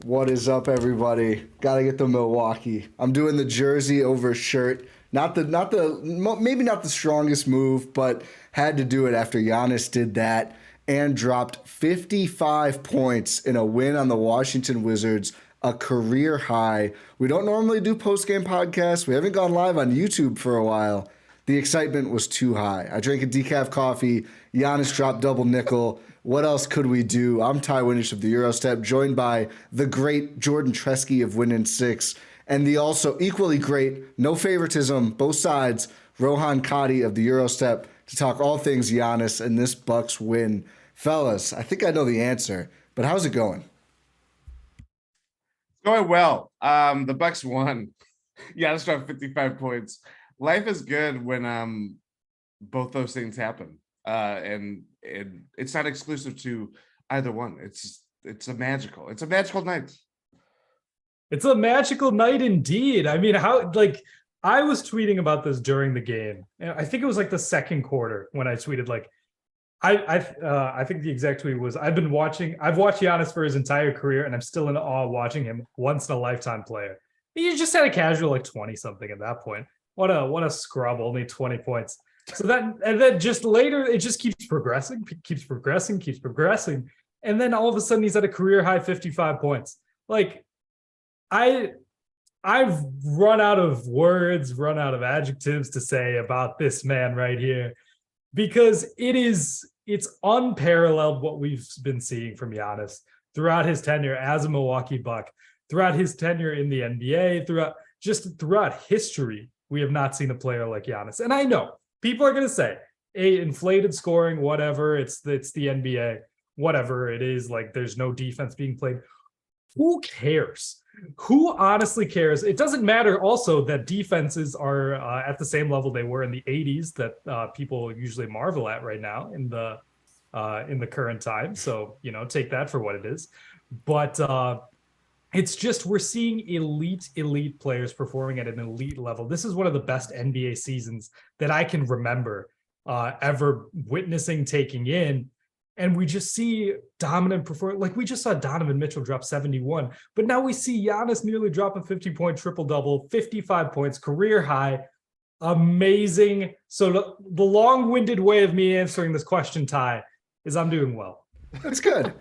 What is up, everybody? Gotta get the Milwaukee. I'm doing the jersey over shirt. Maybe not the strongest move, but had to do it after Giannis did that and dropped 55 points in a win on the Washington Wizards, a career high. We don't normally do post-game podcasts. We haven't gone live on YouTube for a while. The excitement was too high. I drank a decaf coffee. Giannis dropped double nickel. What else could we do? I'm Ty Windisch of the Gyro Step, joined by the great Jordan Treske of Windisch, and the also equally great, no favoritism, both sides, Rohan Katti of the Gyro Step, to talk all things Giannis and this Bucks win. Fellas, I think I know the answer, but how's it going? It's going well. The Bucks won. Giannis dropped 55 points. Life is good when both those things happen. And it's not exclusive to either one. It's a magical night. It's a magical night indeed. I mean, I was tweeting about this during the game. And I think it was like the second quarter when I tweeted I think the exact tweet was I've watched Giannis for his entire career and I'm still in awe watching him, once in a lifetime player. He just had a casual 20 something at that point. What a scrub, only 20 points. So then just later it just keeps progressing. And then all of a sudden he's at a career high 55 points. I've run out of words, run out of adjectives to say about this man right here, because it's unparalleled what we've been seeing from Giannis throughout his tenure as a Milwaukee Buck, throughout his tenure in the NBA, throughout history. We have not seen a player like Giannis. And I know people are going to say, inflated scoring, whatever, it's the NBA, whatever it is, there's no defense being played. Who cares? Who honestly cares? It doesn't matter also that defenses are at the same level they were in the 80s that people usually marvel at right now in the current time. So, take that for what it is. But it's just we're seeing elite players performing at an elite level. This is one of the best NBA seasons that I can remember ever witnessing, taking in. And we just see dominant performance. We just saw Donovan Mitchell drop 71, but now we see Giannis nearly drop a 50-point triple-double, 55 points, career high. Amazing. So the long-winded way of me answering this question, Ty, is I'm doing well. That's good.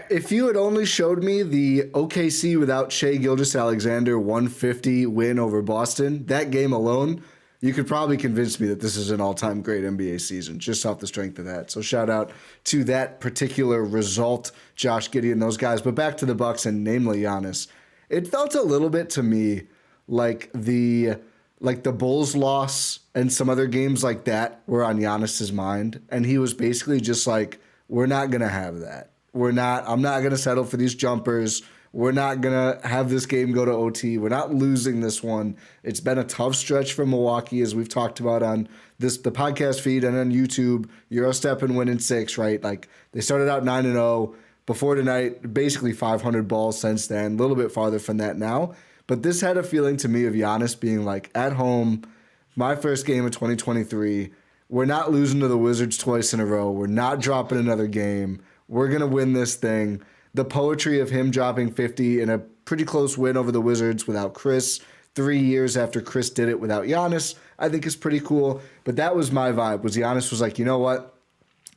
If you had only showed me the OKC without Shai Gilgeous-Alexander 150 win over Boston, that game alone, you could probably convince me that this is an all-time great NBA season just off the strength of that. So shout out to that particular result, Josh Giddey and those guys. But back to the Bucks and namely Giannis. It felt a little bit to me like the Bulls loss and some other games like that were on Giannis's mind, and he was basically just like, we're not going to have that. I'm not going to settle for these jumpers. We're not going to have this game go to OT. We're not losing this one. It's been a tough stretch for Milwaukee, as we've talked about on the podcast feed and on YouTube. Gyro Step and Win in 6, right? They started out 9-0 before tonight, basically 500 balls since then, a little bit farther from that now. But this had a feeling to me of Giannis being at home, my first game of 2023. We're not losing to the Wizards twice in a row. We're not dropping another game. We're going to win this thing. The poetry of him dropping 50 in a pretty close win over the Wizards without Chris, 3 years after Chris did it without Giannis, I think is pretty cool. But that was my vibe, was Giannis was like, you know what?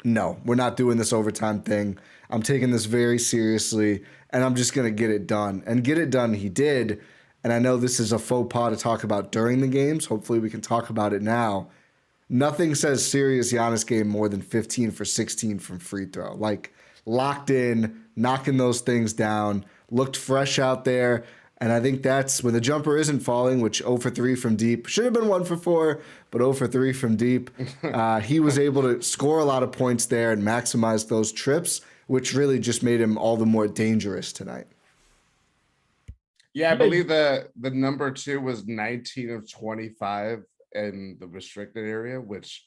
No, we're not doing this overtime thing. I'm taking this very seriously, and I'm just going to get it done. And get it done he did. And I know this is a faux pas to talk about during the games. Hopefully we can talk about it now. Nothing says serious Giannis game more than 15 for 16 from free throw. Locked in, knocking those things down, looked fresh out there. And I think that's when the jumper isn't falling, which 0 for 3 from deep. Should have been 1 for 4, but 0 for 3 from deep. He was able to score a lot of points there and maximize those trips, which really just made him all the more dangerous tonight. Yeah, I believe the number 2 was 19 of 25 in the restricted area, which,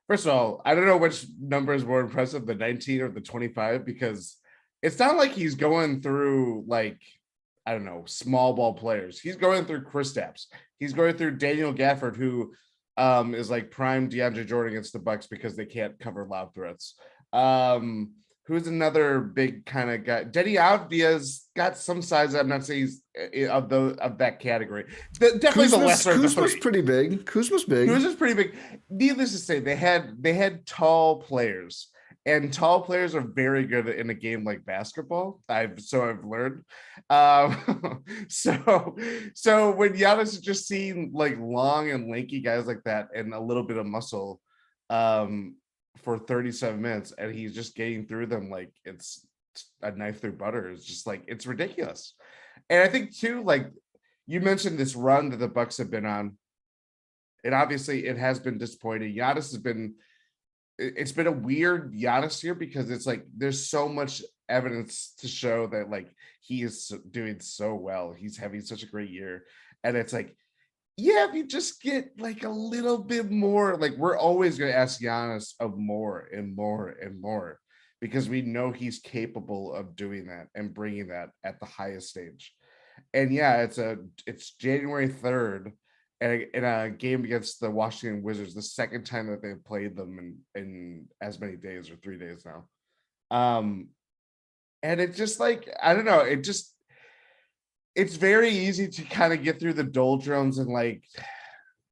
first of all, I don't know which number is more impressive, the 19 or the 25, because it's not like he's going through I don't know, small ball players. He's going through Kristaps. He's going through Daniel Gafford, who is prime DeAndre Jordan against the Bucks because they can't cover lob threats. who's another big kind of guy? Denny Avdia's got some size. I'm not saying he's of that category. Definitely the lesser of the three. Kuzma's pretty big. Kuzma's pretty big. Needless to say, they had tall players, and tall players are very good in a game like basketball. I've learned. So when Giannis is just seeing like long and lanky guys like that and a little bit of muscle, for 37 minutes, and he's just getting through them like it's a knife through butter. It's just like, it's ridiculous. And I think too, like you mentioned this run that the Bucks have been on, and obviously it has been disappointing. It's been a weird Giannis year because it's like there's so much evidence to show that like he is doing so well. He's having such a great year. And it's like, yeah, if you just get like a little bit more, like we're always going to ask Giannis of more and more and more because we know he's capable of doing that and bringing that at the highest stage. And yeah, it's January 3rd in a game against the Washington Wizards, the second time that they've played them in as many days or 3 days now. And it just like, I don't know, it's very easy to kind of get through the doldrums and like,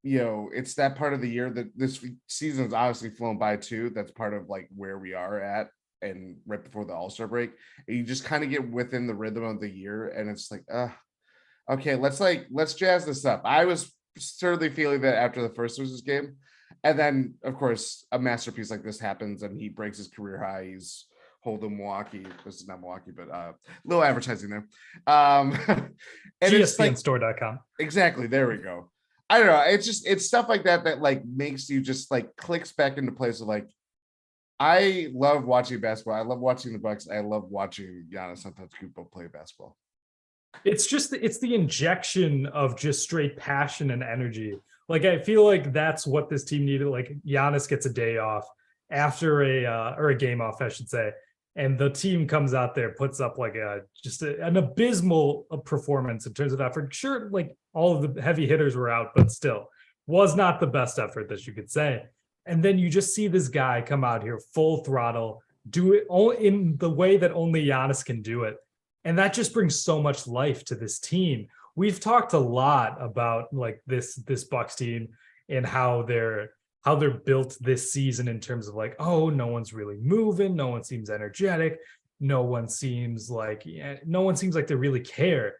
you know, it's that part of the year that this season's obviously flown by too. That's part of like where we are at and right before the All-Star break. And you just kind of get within the rhythm of the year and it's like, okay, let's jazz this up. I was certainly feeling that after the first Wizards game. And then of course a masterpiece like this happens and he breaks his career high. He's holding Milwaukee. This is not Milwaukee, but a little advertising there. And GSPNstore.com. Exactly. There we go. I don't know. It's stuff like that that like makes you just like clicks back into place of like, I love watching basketball. I love watching the Bucks. I love watching Giannis Antetokounmpo play basketball. It's the injection of just straight passion and energy. Like I feel like that's what this team needed. Like Giannis gets a day off after a game off, I should say. And the team comes out there, puts up like an abysmal performance in terms of effort. Sure, like all of the heavy hitters were out, but still was not the best effort that you could say. And then you just see this guy come out here full throttle, do it all in the way that only Giannis can do it. And that just brings so much life to this team. We've talked a lot about like this Bucks team and how they're built this season in terms of like, oh, no one's really moving, no one seems energetic, no one seems like they really care.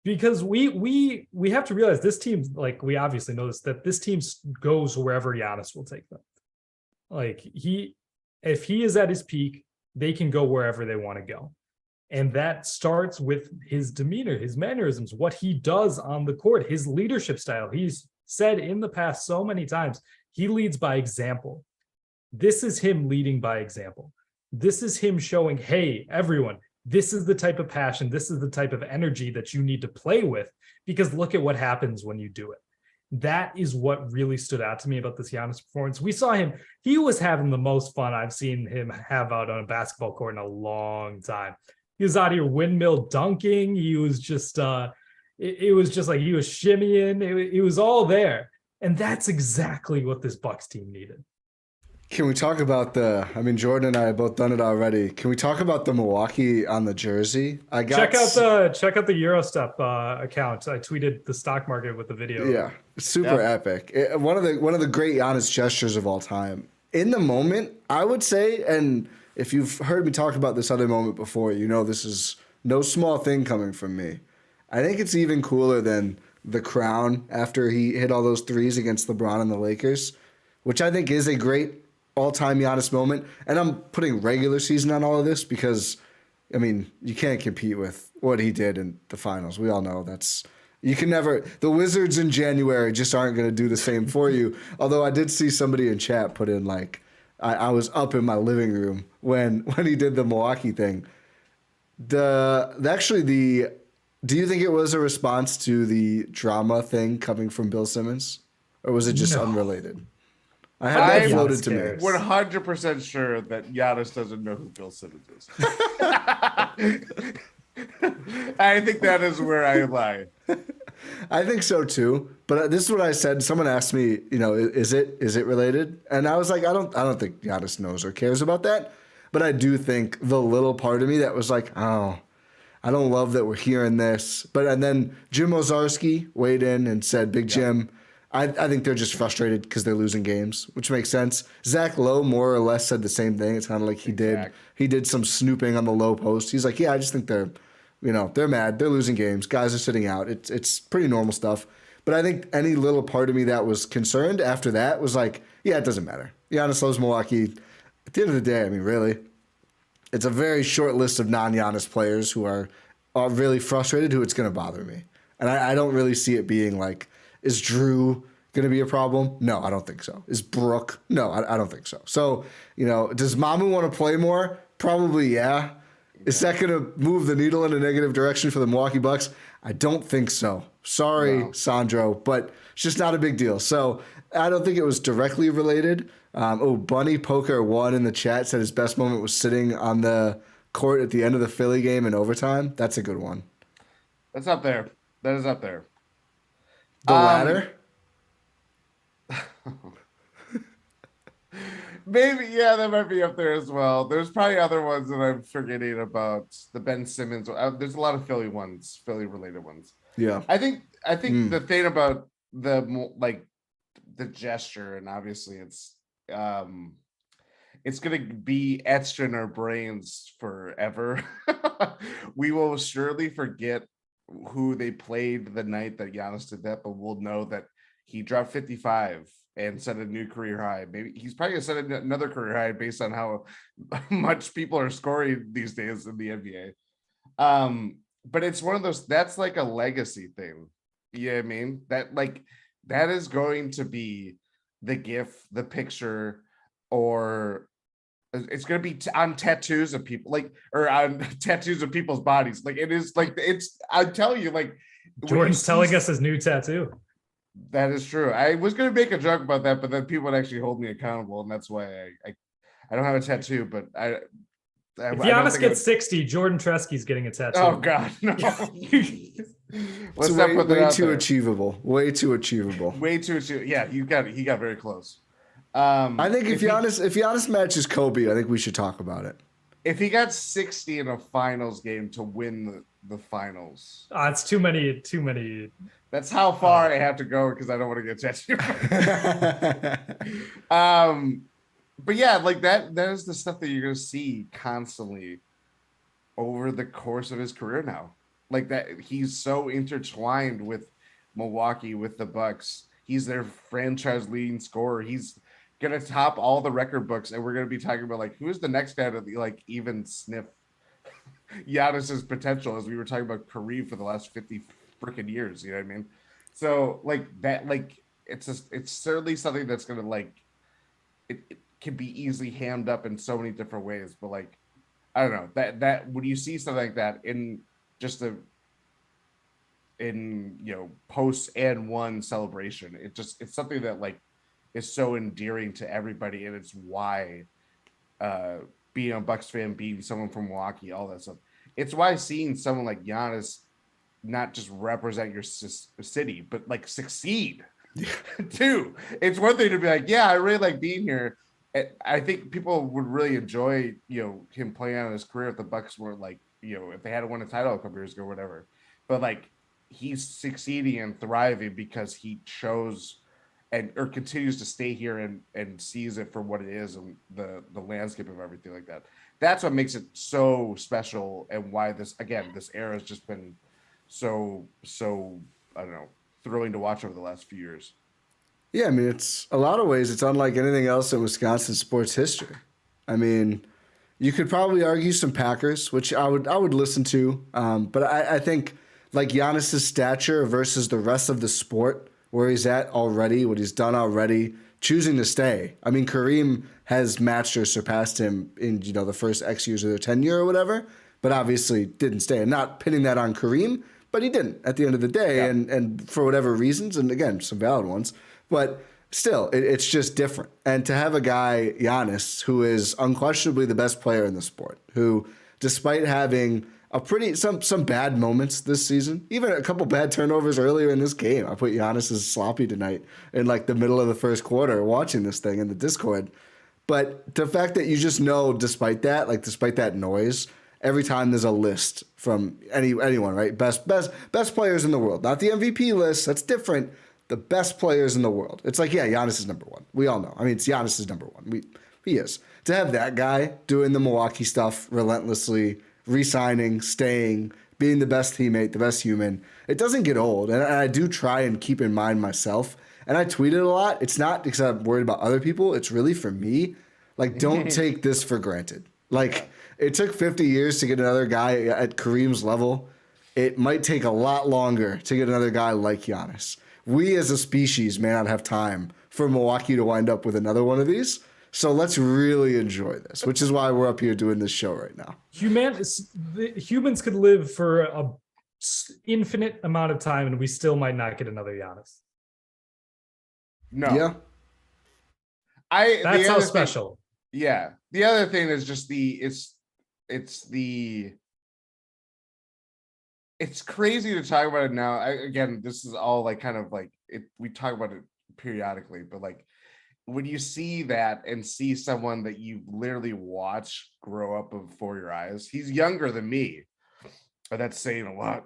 Because we have to realize this team, like we obviously know this, that this team goes wherever Giannis will take them. Like if he is at his peak, they can go wherever they want to go. And that starts with his demeanor, his mannerisms, what he does on the court, his leadership style. He's said in the past so many times, he leads by example. This is him leading by example. This is him showing, hey, everyone, this is the type of passion, this is the type of energy that you need to play with, because look at what happens when you do it. That is what really stood out to me about this Giannis performance. We saw him, he was having the most fun I've seen him have out on a basketball court in a long time. He was out here windmill dunking. He was just, it was just like he was shimmying. It was all there. And that's exactly what this Bucks team needed. Can we talk about Jordan and I have both done it already. Can we talk about the Milwaukee on the jersey? Check out the Gyro Step account. I tweeted the stock market with the video. Yeah, super epic. One of the great Giannis gestures of all time. In the moment, I would say, and if you've heard me talk about this other moment before, you know this is no small thing coming from me. I think it's even cooler than the crown after he hit all those threes against LeBron and the Lakers, which I think is a great all-time Giannis moment. And I'm putting regular season on all of this because, I mean, you can't compete with what he did in the finals. We all know you can never. The Wizards in January just aren't going to do the same for you. Although I did see somebody in chat put in like, I was up in my living room when he did the Milwaukee thing. Do you think it was a response to the drama thing coming from Bill Simmons, or was it just unrelated? I had that floated to me. 100% sure that Giannis doesn't know who Bill Simmons is. I think that is where I lie. I think so too. But this is what I said. Someone asked me, is it related? And I was like, I don't think Giannis knows or cares about that. But I do think the little part of me that was like, oh, I don't love that we're hearing this. And then Jim Ozarski weighed in and said, Big Jim, I think they're just frustrated because they're losing games, which makes sense. Zach Lowe more or less said the same thing. It's kind of like he did some snooping on the low post. He's like, yeah, I just think they're mad. They're losing games. Guys are sitting out. It's pretty normal stuff. But I think any little part of me that was concerned after that was like, yeah, it doesn't matter. Giannis loves Milwaukee. At the end of the day, I mean, really, it's a very short list of non-Giannis players who are really frustrated who it's going to bother me. And I don't really see it being like, is Drew going to be a problem? No, I don't think so. Is Brooke? No, I don't think so. So, does Mamu want to play more? Probably, yeah. Is that going to move the needle in a negative direction for the Milwaukee Bucks? I don't think so. Sorry, Sandro, but it's just not a big deal. So I don't think it was directly related. Bunny Poker 1 in the chat said his best moment was sitting on the court at the end of the Philly game in overtime. That's a good one. That's up there. That is up there. The ladder? Maybe, yeah, that might be up there as well. There's probably other ones that I'm forgetting about. The Ben Simmons. There's a lot of Philly related ones. Yeah. I think the thing about the gesture, and obviously it's gonna be etched in our brains forever. We will surely forget who they played the night that Giannis did that, but we'll know that he dropped 55 and set a new career high. Maybe he's probably gonna set another career high based on how much people are scoring these days in the NBA. But it's one of those, that's like a legacy thing. You know what I mean? That is going to be the GIF, the picture, or it's going to be on tattoos of people, or on tattoos of people's bodies. I'm telling you, Jordan's telling us his new tattoo. That is true. I was going to make a joke about that, but then people would actually hold me accountable, and that's why I don't have a tattoo. But if Giannis gets 60, Jordan Treske's getting a tattoo. Oh God, no! It's way too achievable. Way too achievable. Way too achievable. Yeah, he got very close. I think if Giannis matches Kobe, I think we should talk about it. If he got 60 in a finals game to win the finals, it's too many. That's how far I have to go because I don't want to get tattooed. But yeah, that is the stuff that you're gonna see constantly over the course of his career now. That he's so intertwined with Milwaukee, with the Bucks. He's their franchise leading scorer. He's gonna top all the record books, and we're gonna be talking about who's the next guy to even sniff Giannis's potential, as we were talking about Kareem for the last 50 freaking years. You know what I mean? So it's certainly something that's gonna it can be easily hammed up in so many different ways. But I don't know that when you see something like that in just post and one celebration, it's something that is so endearing to everybody, and it's why being a Bucks fan, being someone from Milwaukee, all that stuff, it's why seeing someone like Giannis not just represent your city, but succeed too. It's one thing to be yeah, I really like being here. I think people would really enjoy him playing out his career if the Bucks were if they had won a title a couple years ago or whatever. But he's succeeding and thriving because he chose or continues to stay here and sees it for what it is, and the landscape of everything like that. That's what makes it so special, and why this era has just been so I don't know, thrilling to watch over the last few years. Yeah, I mean, it's a lot of ways it's unlike anything else in Wisconsin sports history. I mean, you could probably argue some Packers, which I would listen to, but I think Giannis's stature versus the rest of the sport, where he's at already, what he's done already, choosing to stay. I mean, Kareem has matched or surpassed him in the first X years of their tenure or whatever, but obviously didn't stay. And not pinning that on Kareem, but he didn't at the end of the day, yeah. and for whatever reasons, and again, some valid ones, but still, it's just different. And to have a guy, Giannis, who is unquestionably the best player in the sport, who, despite having some bad moments this season, even a couple bad turnovers earlier in this game. I put Giannis as sloppy tonight in the middle of the first quarter watching this thing in the Discord. But the fact that you just know, despite that noise, every time there's a list from anyone, right? Best players in the world, not the MVP list. That's different. The best players in the world. It's like, yeah, Giannis is number one. We all know. I mean, it's Giannis is number one. He is. To have that guy doing the Milwaukee stuff relentlessly, re-signing, staying, being the best teammate, the best human, it doesn't get old. And I do try and keep in mind myself. And I tweet it a lot. It's not because I'm worried about other people. It's really for me. Like, don't take this for granted. Like, it took 50 years to get another guy at Kareem's level. It might take a lot longer to get another guy like Giannis. We as a species may not have time for Milwaukee to wind up with another one of these. So let's really enjoy this, which is why we're up here doing this show right now. Humans could live for an infinite amount of time, and we still might not get another Giannis. No. Yeah. That's how special. Yeah. The other thing is just it's crazy to talk about it now. Again, this is all like kind of like it. We talk about it periodically, but like when you see that and see someone that you literally watch grow up before your eyes, he's younger than me, but that's saying a lot.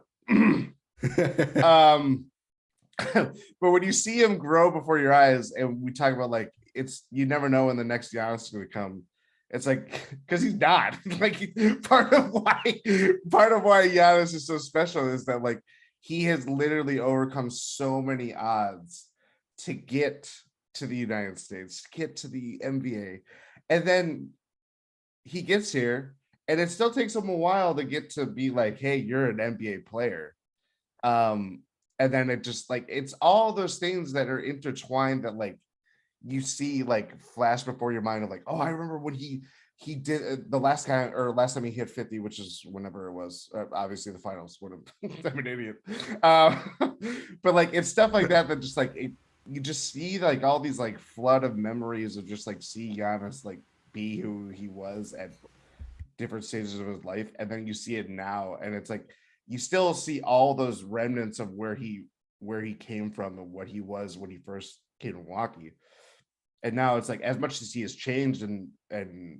But when you see him grow before your eyes, and we talk about like you never know when the next Giannis is going to come. It's like, because he's not. Like, part of why Giannis is so special is that like he has literally overcome so many odds to get to the United States, to get to the NBA, and then he gets here, and it still takes him a while to get to be like, hey, you're an NBA player. And then it just like it's all those things that are intertwined that like you see like flash before your mind of like, oh, I remember when he did the last time he hit 50, which is whenever it was, obviously the finals would have. I'm an idiot. But like it's stuff like that just like you just see like all these like flood of memories of just like see Giannis like be who he was at different stages of his life, and then you see it now, and it's like you still see all those remnants of where he came from and what he was when he first came to Milwaukee. And now it's like, as much as he has changed and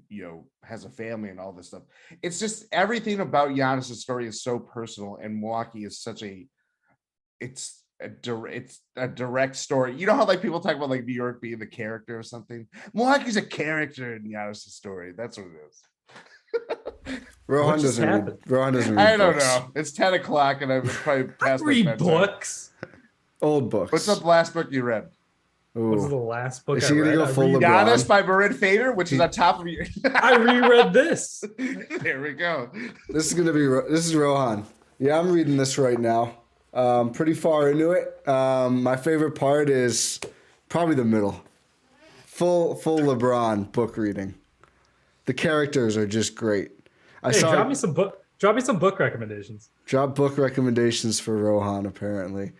you know has a family and all this stuff, it's just everything about Giannis' story is so personal, and Milwaukee is such it's a direct story. You know how like people talk about like New York being the character or something? Milwaukee's a character in Giannis' story. That's what it is. Rohan doesn't read I don't books. know. It's 10 o'clock and I was probably past my Read bedtime. books. Old books. What's the last book you read? What's the last book Is I she gonna read? go full LeBron? Giannis by Marin Fader, which is on top of you. I reread this. There we go. This is Rohan. Yeah, I'm reading this right now. Pretty far into it. My favorite part is probably the middle. Full LeBron book reading. The characters are just great. Drop me some book recommendations. Drop book recommendations for Rohan, apparently.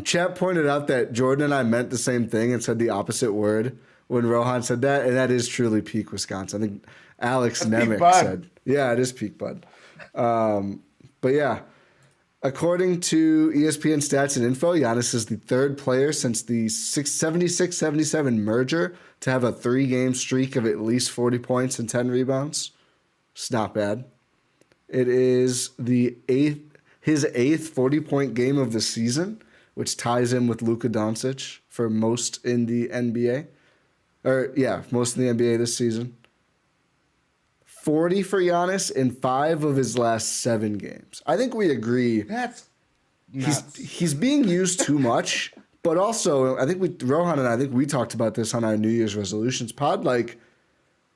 Chat pointed out that Jordan and I meant the same thing and said the opposite word when Rohan said that, and that is truly peak Wisconsin. I think Alex Nemec said, yeah, it is peak Bud. But yeah, according to ESPN stats and info, Giannis is the third player since the 76-77 merger to have a 3-game streak of at least 40 points and 10 rebounds. It's not bad. It is his eighth 40-point game of the season, which ties him with Luka Doncic for most in the NBA. Most in the NBA this season. 40 for Giannis in 5 of his last 7 games. I think we agree. That's nuts. He's being used too much, but also Rohan and I think we talked about this on our New Year's resolutions pod. Like,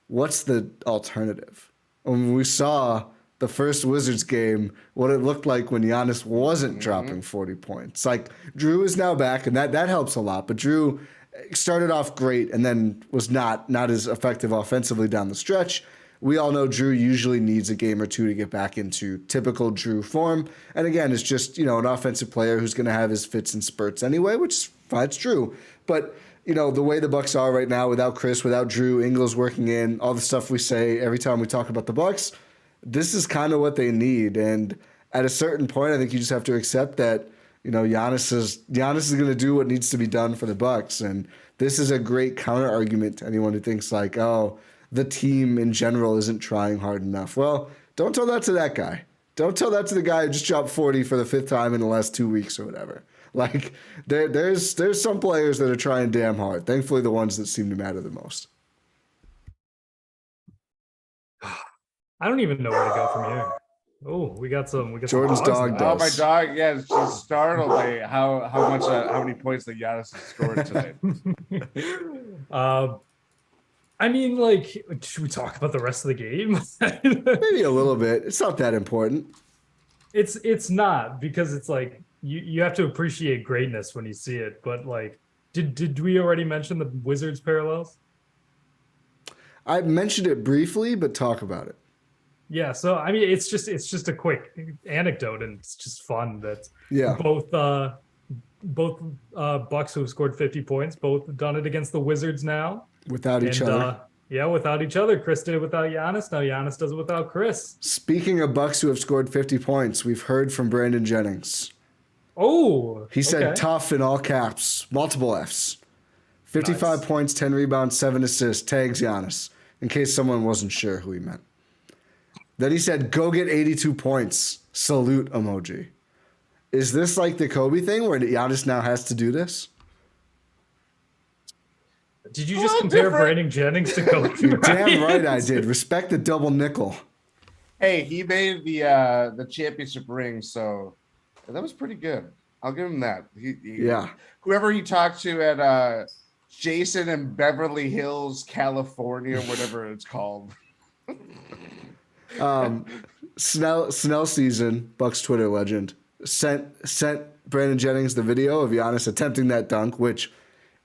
what's the alternative? When we saw the first Wizards game, what it looked like when Giannis wasn't dropping 40 points. Like, Drew is now back, and that helps a lot. But Drew started off great and then was not as effective offensively down the stretch. We all know Drew usually needs a game or two to get back into typical Drew form. And again, it's just, an offensive player who's going to have his fits and spurts anyway, which is fine, it's true. But, the way the Bucks are right now, without Chris, without Drew, Ingles working in, all the stuff we say every time we talk about the Bucks, this is kind of what they need. And at a certain point, I think you just have to accept that, Giannis is going to do what needs to be done for the Bucks, and this is a great counter argument to anyone who thinks like, oh, the team in general isn't trying hard enough. Well, don't tell that to that guy. Don't tell that to the guy who just dropped 40 for the 5th time in the last 2 weeks or whatever. Like there's some players that are trying damn hard. Thankfully, the ones that seem to matter the most. I don't even know where to go from here. Oh, we got Jordan's some dog now. does. Oh, my dog, yeah, she's startled by how many points that Giannis has scored today. I mean, like, should we talk about the rest of the game? Maybe a little bit. It's not that important. It's not, because it's like you have to appreciate greatness when you see it. But like, did we already mention the Wizards parallels? I mentioned it briefly, but talk about it. Yeah, so I mean, it's just a quick anecdote, and it's just fun that both Bucks who have scored 50 points, both done it against the Wizards now. Without each other. Without each other. Chris did it without Giannis. Now Giannis does it without Chris. Speaking of Bucks who have scored 50 points, we've heard from Brandon Jennings. Oh, he said tough in all caps, multiple Fs. 55 points, 10 rebounds, 7 assists, tags Giannis, in case someone wasn't sure who he meant. Then he said, go get 82 points, salute emoji. Is this like the Kobe thing where Giannis now has to do this? Did you just compare Brandon Jennings to Kobe? You're damn right I did. Respect the double nickel. Hey, he made the championship ring, so that was pretty good. I'll give him that. Yeah. Whoever he talked to at Jason in Beverly Hills, California, whatever it's called. Snell season, Bucks Twitter legend, sent Brandon Jennings the video of Giannis attempting that dunk, which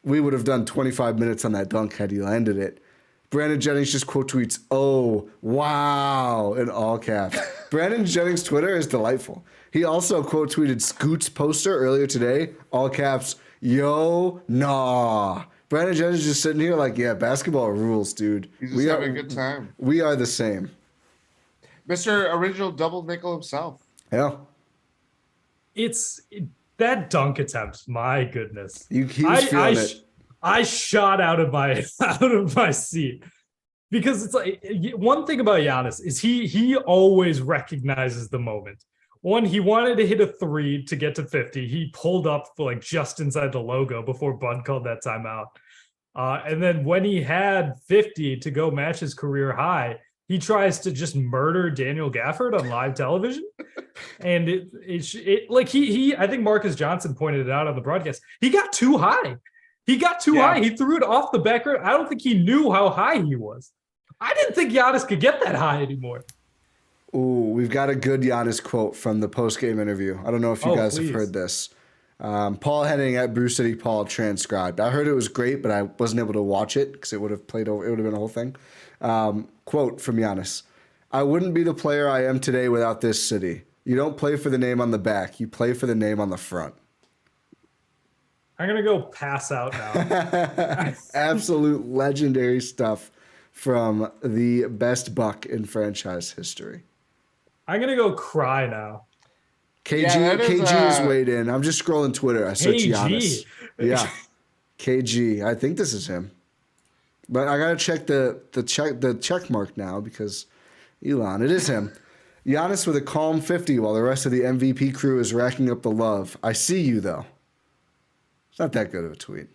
we would have done 25 minutes on that dunk had he landed it. Brandon Jennings just quote tweets, oh, wow, in all caps. Brandon Jennings' Twitter is delightful. He also quote tweeted Scoot's poster earlier today, all caps, yo, nah. Brandon Jennings just sitting here like, yeah, basketball rules, dude. He's just having a good time. We are the same. Mr. Original Double Nickel himself. Yeah. That dunk attempt, my goodness. He was feeling it. I shot out of my seat, because it's like, one thing about Giannis is he always recognizes the moment. One, he wanted to hit a 3 to get to 50. He pulled up for like just inside the logo before Bud called that timeout. And then when he had 50 to go match his career high, he tries to just murder Daniel Gafford on live television. And I think Marcus Johnson pointed it out on the broadcast. He got too high. High. He threw it off the backcourt. I don't think he knew how high he was. I didn't think Giannis could get that high anymore. Ooh, we've got a good Giannis quote from the post-game interview. I don't know if you guys have heard this. Paul Henning at Brew City Paul transcribed. I heard it was great, but I wasn't able to watch it because it would have played over. It would have been a whole thing. Quote from Giannis: I wouldn't be the player I am today without this city. You don't play for the name on the back. You play for the name on the front. I'm going to go pass out now. Absolute legendary stuff from the best Buck in franchise history. I'm going to go cry now. KG is weighed in. I'm just scrolling Twitter. I searched Giannis. Yeah. KG. I think this is him. But I gotta check the check mark now because Elon, it is him. Giannis with a calm 50 while the rest of the MVP crew is racking up the love. I see you though. It's not that good of a tweet.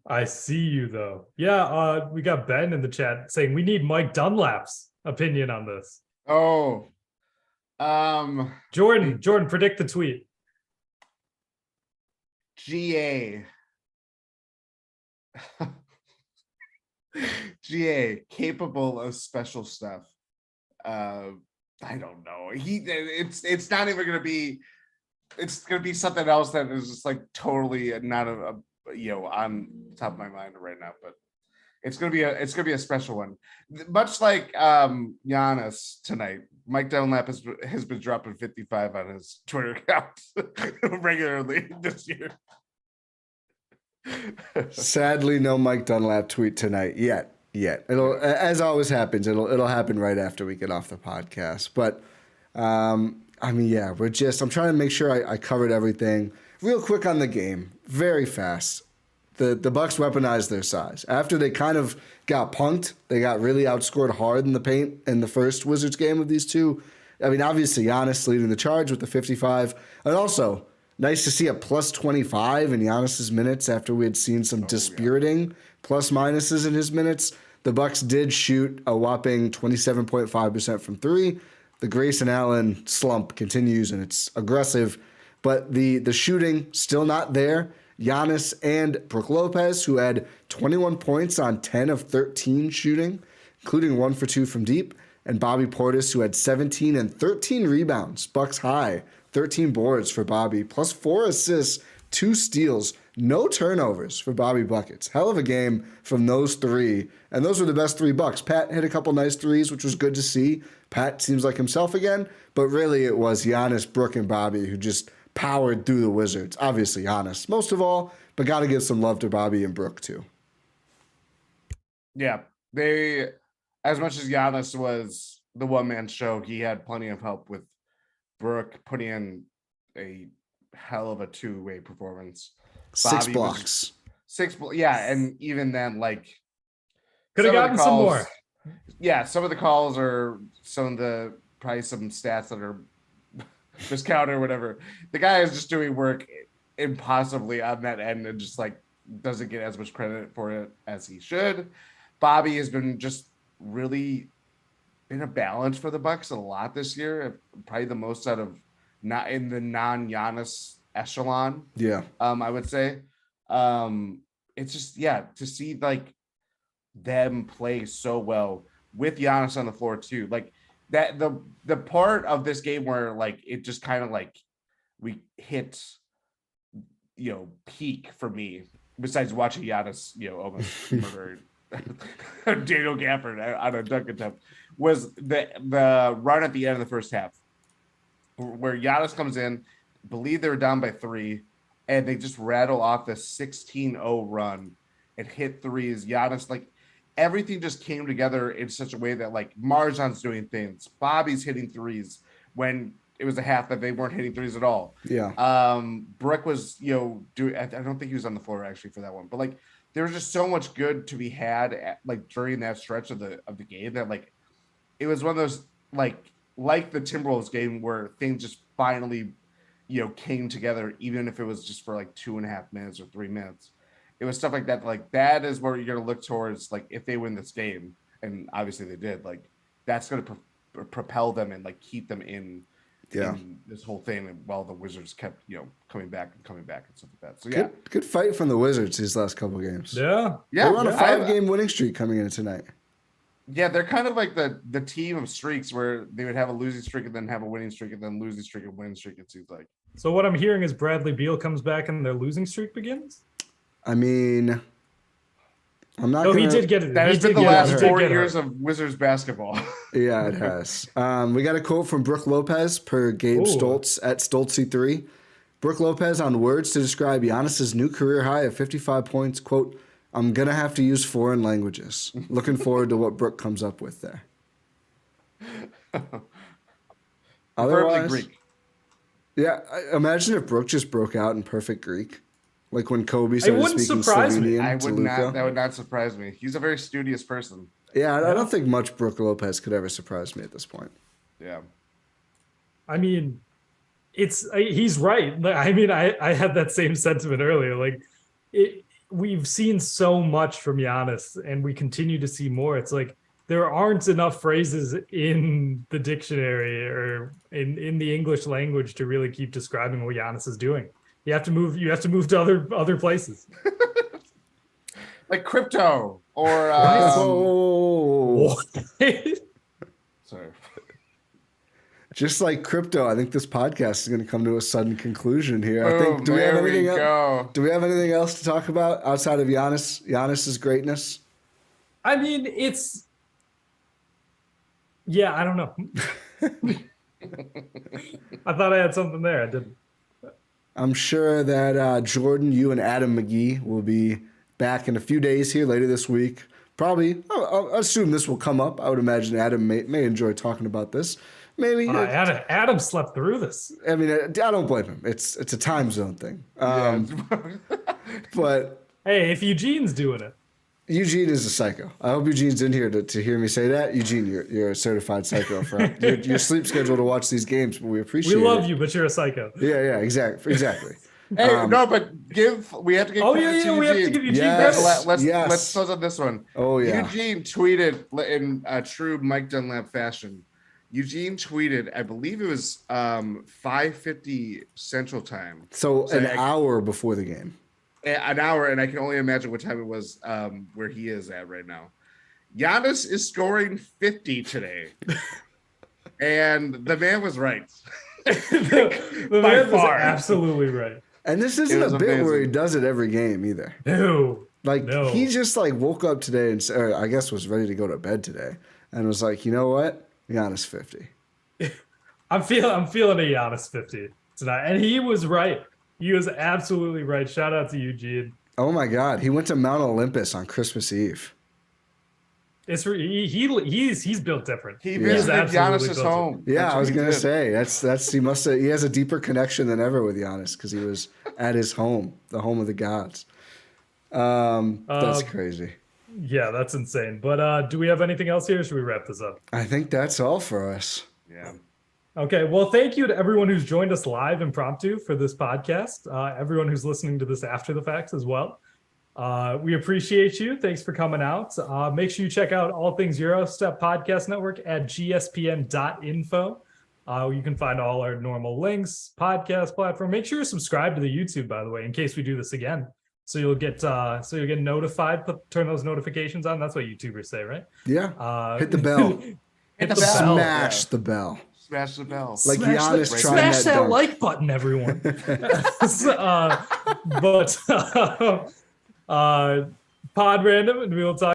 I see you though. Yeah, we got Ben in the chat saying we need Mike Dunlap's opinion on this. Oh. Jordan, predict the tweet. GA. GA, capable of special stuff. I don't know. It's not even gonna be. It's gonna be something else that is just like totally not on top of my mind right now. But it's gonna be a special one. Much like Giannis tonight, Mike Dunlap has been dropping 55 on his Twitter account regularly this year. Sadly, no Mike Dunlap tweet tonight yet. It'll, as always happens, it'll happen right after we get off the podcast. But I mean, yeah, I'm trying to make sure I covered everything. Real quick on the game, very fast. The Bucks weaponized their size. After they kind of got punked, they got really outscored hard in the paint in the first Wizards game of these two. I mean, obviously, Giannis leading the charge with the 55. And also, nice to see a plus 25 in Giannis's minutes after we had seen some dispiriting plus minuses in his minutes. The Bucks did shoot a whopping 27.5% from three. The Grayson Allen slump continues, and it's aggressive. But the shooting still not there. Giannis and Brook Lopez, who had 21 points on 10 of 13 shooting, including 1 for 2 from deep, and Bobby Portis, who had 17 and 13 rebounds, Bucks high, 13 boards for Bobby, plus 4 assists, 2 steals, no turnovers for Bobby Buckets. Hell of a game from those three, and those were the best 3 Bucks. Pat hit a couple nice threes, which was good to see. Pat seems like himself again, but really it was Giannis, Brook, and Bobby who just powered through the Wizards. Obviously Giannis most of all, but got to give some love to Bobby and Brook too. Yeah, they, as much as Giannis was the one-man show, he had plenty of help with Brook putting in a hell of a two-way performance. 6 blocks. Yeah, and even then, like, could have gotten some more. Yeah, some of the calls are probably some stats that are miscounted or whatever. The guy is just doing work impossibly on that end and just like doesn't get as much credit for it as he should. Bobby has been just really been a balance for the Bucks a lot this year, probably the most out of not in the non-Giannis echelon. Yeah. I would say. It's just, to see like them play so well with Giannis on the floor too. Like that the part of this game where like it just kind of like we hit peak for me, besides watching Giannis almost murder Daniel Gafford on a dunk attempt, was the run at the end of the first half where Giannis comes in, believe they were down by 3, and they just rattle off the 16-0 run and hit threes. Giannis, like, everything just came together in such a way that, like, Marjan's doing things. Bobby's hitting threes when it was a half that they weren't hitting threes at all. Yeah. Brook was, doing. I don't think he was on the floor actually for that one, but like, there was just so much good to be had like during that stretch of the game that like it was one of those like the Timberwolves game where things just finally came together, even if it was just for like 2.5 minutes or 3 minutes. It was stuff like that. Like that is where you're gonna look towards. Like if they win this game, and obviously they did, like that's gonna propel them and like keep them in this whole thing. And while the Wizards kept coming back and stuff like that. So good fight from the Wizards these last couple games. Yeah. They're on a 5-game winning streak coming in tonight. Yeah, they're kind of like the team of streaks where they would have a losing streak and then have a winning streak and then losing streak and winning streak. It seems like. So what I'm hearing is Bradley Beal comes back and their losing streak begins. I mean, I'm not. He did get it. That has been the last 4 years of Wizards basketball. Yeah, it has. We got a quote from Brook Lopez per Gabe Stoltz at Stoltzy3. Brook Lopez on words to describe Giannis's new career high of 55 points. Quote, "I'm going to have to use foreign languages." Looking forward to what Brook comes up with there. Otherwise, Greek. Yeah, imagine if Brook just broke out in perfect Greek. Like when Kobe started speaking Slovenian to Luka. That would not surprise me. He's a very studious person. Yeah, I don't think much Brook Lopez could ever surprise me at this point. Yeah. I mean, he's right. I mean, I had that same sentiment earlier. Like, we've seen so much from Giannis, and we continue to see more. It's like there aren't enough phrases in the dictionary or in the English language to really keep describing what Giannis is doing. You have to move to other places. Like crypto or sorry. Just like crypto, I think this podcast is going to come to a sudden conclusion here. I think do we have anything else to talk about outside of Giannis's greatness? I mean, I don't know. I thought I had something there. I didn't. I'm sure that Jordan, you, and Adam McGee will be back in a few days here later this week. Probably, I'll assume this will come up. I would imagine Adam may enjoy talking about this. Maybe. Adam slept through this. I mean, I don't blame him. It's a time zone thing. But hey, if Eugene's doing it. Eugene is a psycho. I hope Eugene's in here to hear me say that. Eugene, you're a certified psycho for your sleep schedule to watch these games, but we appreciate it. We love you, but you're a psycho. Yeah, exactly. Hey, no, but we have to give. Oh yeah, we have to give Eugene credit. Let's close on this one. Oh yeah. Eugene tweeted in true Mike Dunlap fashion. Eugene tweeted, I believe it was 5:50 Central Time. So an hour before the game. An hour, and I can only imagine what time it was where he is at right now. Giannis is scoring 50 today. And the man was right. the man was absolutely right. And this isn't a bit where he does it every game either. No. He just woke up today and I guess was ready to go to bed today and was like, you know what? Giannis 50. I'm feeling a Giannis 50 tonight. And he was right. He was absolutely right. Shout out to Eugene. Oh my God. He went to Mount Olympus on Christmas Eve. He's built different. He visited Giannis's home. Yeah, I was gonna say he has a deeper connection than ever with Giannis because he was at his home, the home of the gods. That's crazy. Yeah, that's insane. But do we have anything else here? Or should we wrap this up? I think that's all for us. Yeah. Okay. Well, thank you to everyone who's joined us live impromptu for this podcast. Everyone who's listening to this after the facts as well. We appreciate you. Thanks for coming out. Make sure you check out all things Gyro Step Podcast Network at gspn.info. You can find all our normal links, podcast platform. Make sure you're subscribed to the YouTube, by the way, in case we do this again. So you'll get notified. Turn those notifications on. That's what YouTubers say, right? Yeah. Hit the bell. Hit the bell. Smash the bell. Smash the bell. Like Giannis trying smash that like button, everyone. Pod Random, and we will talk.